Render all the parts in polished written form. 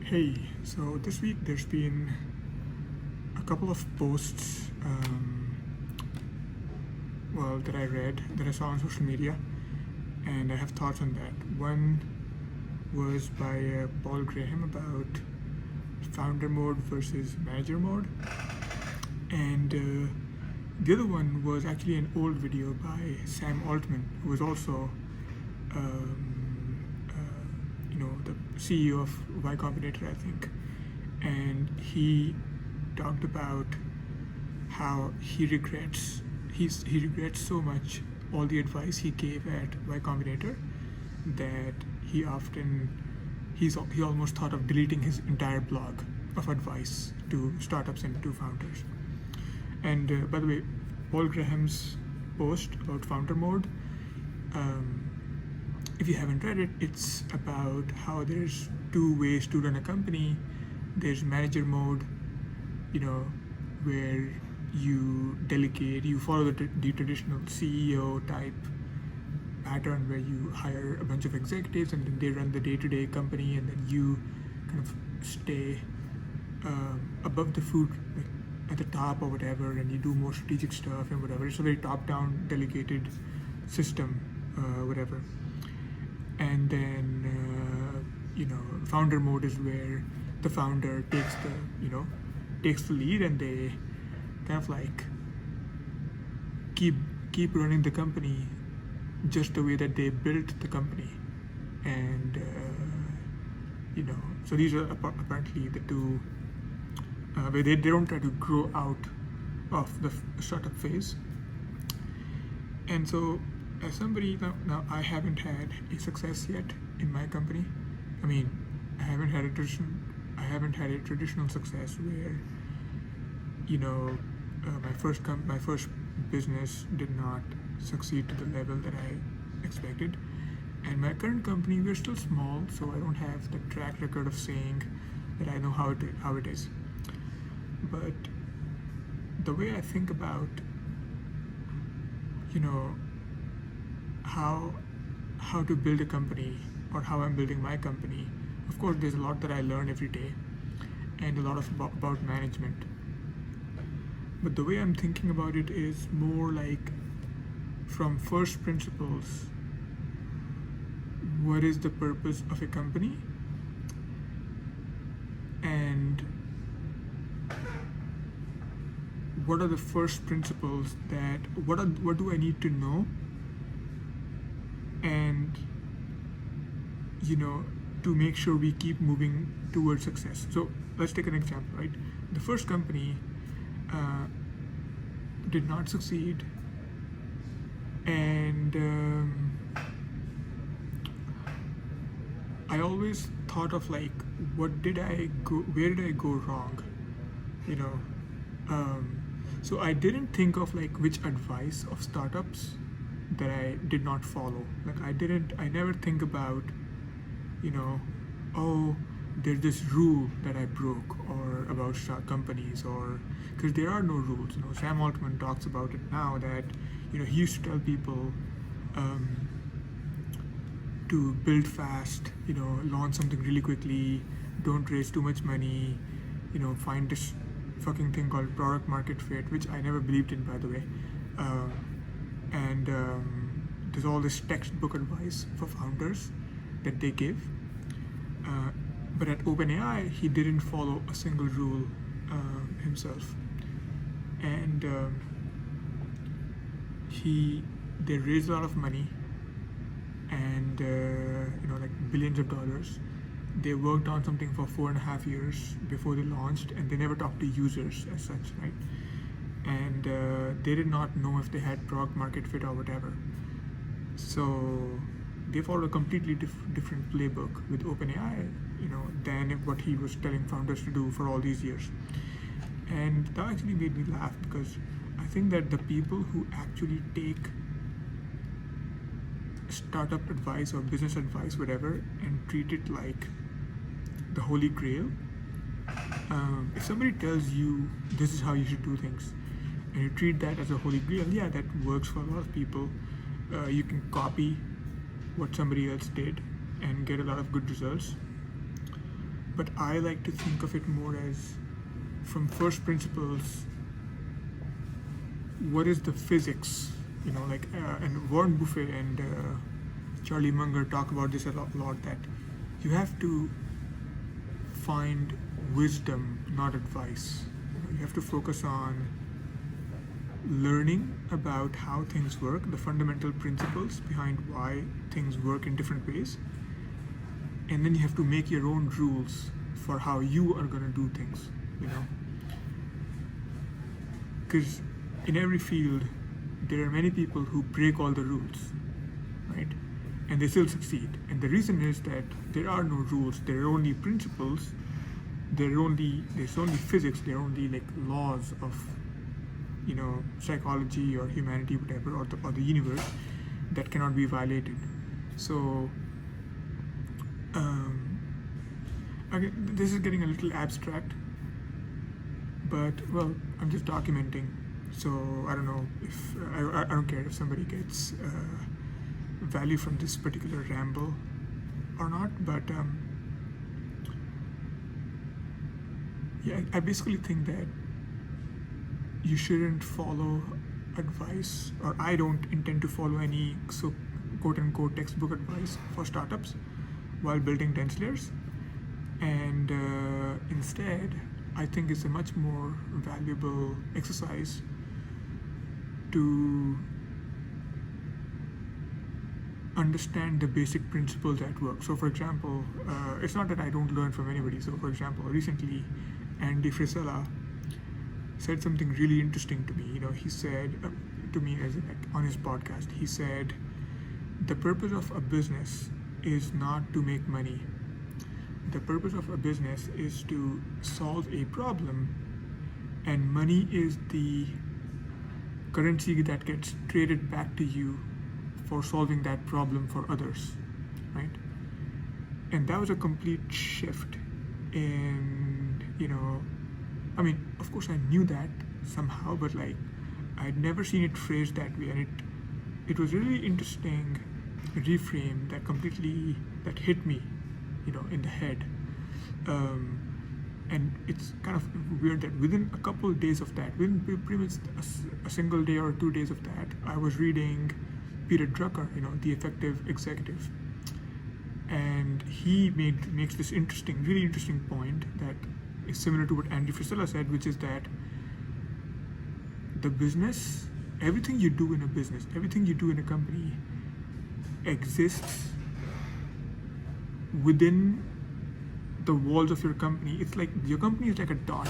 Hey, so this week there's been a couple of posts, that I read, that I saw on social media, and I have thoughts on that. One was by Paul Graham about founder mode versus manager mode, and the other one was actually an old video by Sam Altman, who was also, the CEO of YCombinator, I think, and he talked about how he regrets so much all the advice he gave at Y Combinator that he almost thought of deleting his entire blog of advice to startups and to founders. And by the way, Paul Graham's post about founder mode, if you haven't read it, it's about how there's two ways to run a company. There's manager mode, where you delegate, you follow the traditional CEO type pattern where you hire a bunch of executives and then they run the day-to-day company, and then you kind of stay above the food, like at the top or whatever, and you do more strategic stuff and whatever. It's a very top-down delegated system, whatever. And then founder mode is where the founder takes the lead, and they kind of like keep running the company just the way that they built the company. And so these are apparently the two where they don't try to grow out of the startup phase. And so as somebody now I haven't had a success yet in my company. I mean, I haven't had a traditional success where my first business did not succeed to the level that I expected. And my current company, we're still small, so I don't have the track record of saying that I know how it is. But the way I think about how to build a company, or how I'm building my company, of course there's a lot that I learn every day and a lot of about management. But the way I'm thinking about it is more like from first principles. What is the purpose of a company? And what are the first principles what do I need to know? And to make sure we keep moving towards success. So let's take an example, right? The first company did not succeed, and I always thought of like, where did I go wrong? So I didn't think of like which advice of startups that I did not follow. Like I never think about, there's this rule that I broke, or about companies, or because there are no rules. Sam Altman talks about it now that he used to tell people to build fast, launch something really quickly, don't raise too much money, find this fucking thing called product market fit, which I never believed in, by the way. And there's all this textbook advice for founders that they give. But at OpenAI, he didn't follow a single rule himself. And they raised a lot of money, and like billions of dollars. They worked on something for 4.5 years before they launched, and they never talked to users as such, right? And they did not know if they had product market fit or whatever. So they followed a completely different playbook with OpenAI, than what he was telling founders to do for all these years. And that actually made me laugh, because I think that the people who actually take startup advice or business advice, whatever, and treat it like the holy grail. If somebody tells you this is how you should do things, and you treat that as a holy grail, yeah, that works for a lot of people. You can copy what somebody else did and get a lot of good results. but I like to think of it more as from first principles. What is the physics? And Warren Buffett and Charlie Munger talk about this a lot, that you have to find wisdom, not advice. You have to focus on learning about how things work, the fundamental principles behind why things work in different ways, and then you have to make your own rules for how you are going to do things, because in every field there are many people who break all the rules, right? And they still succeed. And the reason is that there are no rules, there are only principles, there's only physics, there are only like laws of psychology or humanity, whatever, or the universe, that cannot be violated. So again, this is getting a little abstract, but well, I'm just documenting. So I don't know if I don't care if somebody gets value from this particular ramble or not, but yeah, I basically think that you shouldn't follow advice, or I don't intend to follow any quote unquote textbook advice for startups while building 10 layers. And instead, I think it's a much more valuable exercise to understand the basic principles at work. So for example, it's not that I don't learn from anybody. So for example, recently Andy Frisella said something really interesting to me. He said to me on his podcast, he said, the purpose of a business is not to make money. The purpose of a business is to solve a problem, and money is the currency that gets traded back to you for solving that problem for others, right? And that was a complete shift in, of course I knew that somehow, but like I'd never seen it phrased that way, and it was really interesting reframe that hit me, in the head. And it's kind of weird that within a couple of days of that, within pretty much a single day or 2 days of that, I was reading Peter Drucker, The Effective Executive. And he makes this really interesting point that is similar to what Andy Frisella said, which is that the business, everything you do in a business, everything you do in a company exists within the walls of your company. It's like your company is like a dot.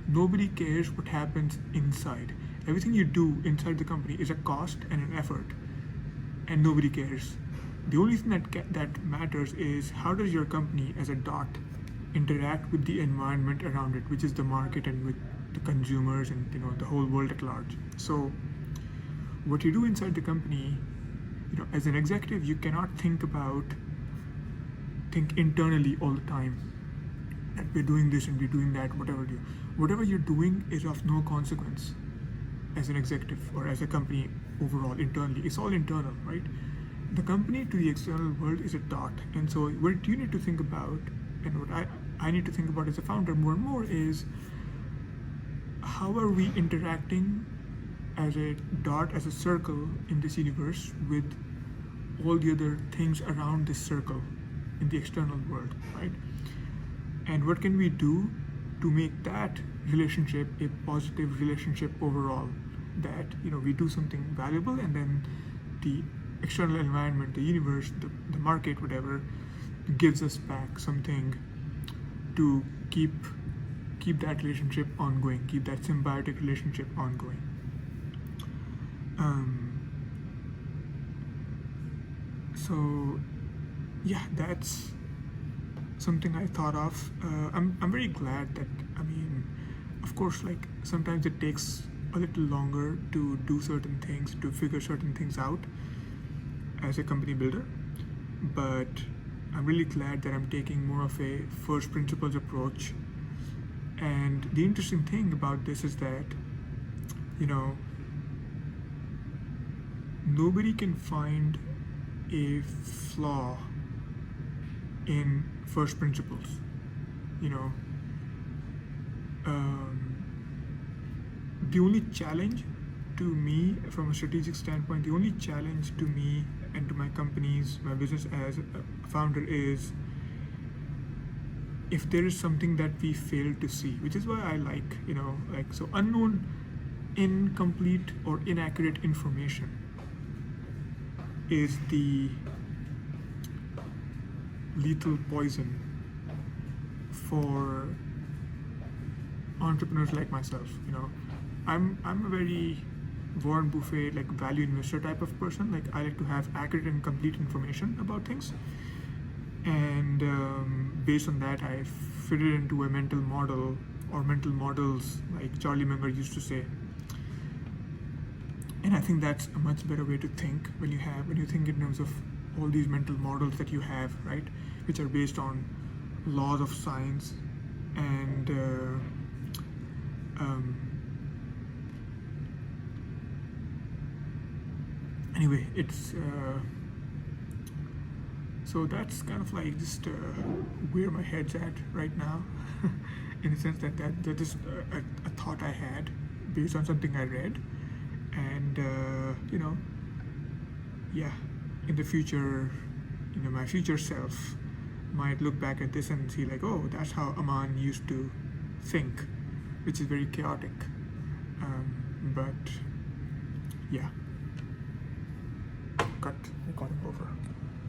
Nobody cares what happens inside. Everything you do inside the company is a cost and an effort, and nobody cares. The only thing that matters is how does your company as a dot interact with the environment around it, which is the market and with the consumers and the whole world at large. So what you do inside the company, as an executive, you cannot think internally all the time that we're doing this and we're doing that, whatever you're doing is of no consequence as an executive or as a company overall. Internally, it's all internal, right? The company to the external world is a dot. And so what you need to think about, and what I need to think about as a founder more and more, is how are we interacting as a dot, as a circle in this universe with all the other things around this circle in the external world, right? And what can we do to make that relationship a positive relationship overall, that we do something valuable, and then the external environment, the universe, the market, whatever, gives us back something to keep that relationship ongoing, keep that symbiotic relationship ongoing. So yeah, that's something I thought of. I'm very glad that, of course, like sometimes it takes a little longer to do certain things, to figure certain things out as a company builder, but I'm really glad that I'm taking more of a first principles approach. And the interesting thing about this is that, nobody can find a flaw in first principles. you know, the only challenge to me from a strategic standpoint, the only challenge to me and to my companies, my business as a founder is if there is something that we fail to see, which is why I like, so unknown, incomplete, or inaccurate information is the lethal poison for entrepreneurs like myself. I'm a very Warren Buffett, like, value investor type of person. Like, I like to have accurate and complete information about things, and based on that, I fit it into a mental model or mental models, like Charlie Munger used to say. And I think that's a much better way to think when you think in terms of all these mental models that you have, right, which are based on laws of science and anyway, it's so that's kind of like just where my head's at right now, in the sense that is a thought I had based on something I read, and yeah, in the future, my future self might look back at this and see, like, oh, that's how Aman used to think, which is very chaotic, but yeah, cut recording over.